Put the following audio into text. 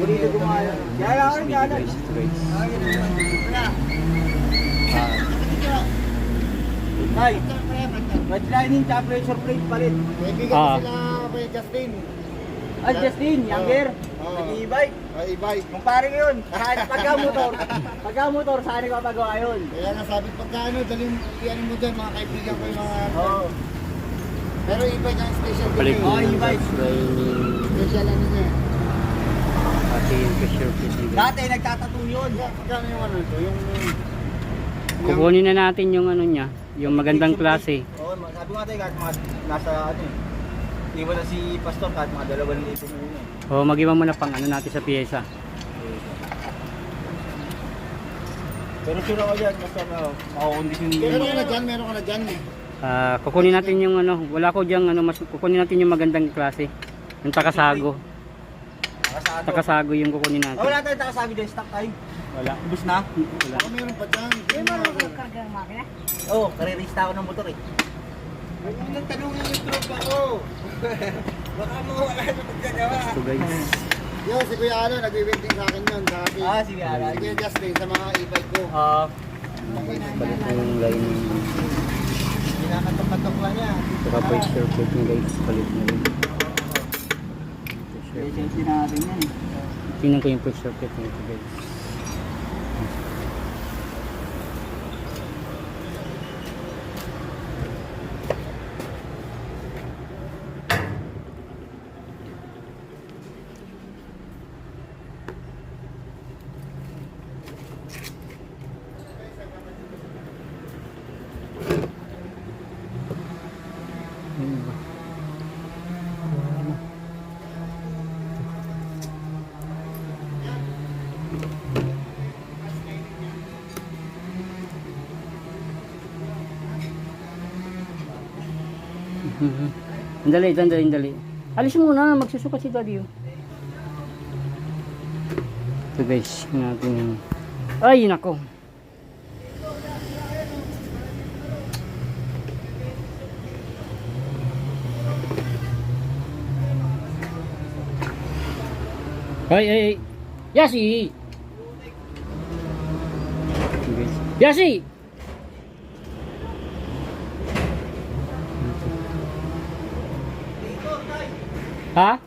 Bonito gumawa. Kaya ako rin kaya. Ay, redlining tsaka pressure plate pa rin. Kaibigan ko sila kay Justin. Ah, Justin, younger. Oo. Nag-e-bike. E-bike. Kung pare ko yun, pagka-motor, saan ko papagawa yun? Kaya nga sabi pagka ano, dalhin mo dyan mga kaibigan ko yung mga... Oo. Pero e-bike ang special din. Palit eh. mo Oh, ng e-bike. gas lining. Special ano niya. Pati yung pressure plate ni guys. Dati, nagtatattoo yun. Magkano yung ano ito? Yung... Kukunin na natin yung ano niya, yung magandang klase. Oo, sabi ko nga tayo, kahit mga nasa ano eh. Iwan na si Pastor kahit mga 2,000 na yun eh. O mag-iwan mo na pang ano natin sa pyesa. Pero sure ako dyan, basta makakondisyon Meron ka na dyan, meron ka na dyan. Kukunin natin yung ano, wala ko diyang ano, mas kukunin natin yung magandang klase. Yung takasago. Nakasado. Takasago yung kukunin natin. Wala tayong takasabi dyan, stock tayo. Wala. Ubus na? Wala. Baka meron pa dyan. Oo, karirista ako ng motor eh. Huwag mo nang tanongin yung tropa ko. Baka mawala na pagkagawa. So guys, Yo, si Kuya Ano, nagwi-waiting sa akin yun. Sa akin. Ah, sige, ala. Si Kuya Justin sa mga e-bike ko. palit mo yung lining. Kinakatok-katok lang niya. Saka pressure plate niya guys, palit na rin. Pressure plate. Safety natin yan eh. Tingnan ko yung pressure plate nito guys. Ayun ba? Dali. Alis muna, magsusukat si Daddy. Oh. Ito guys, natin yung... Ay, nako. Ay. Yasi! Yasi! Ha?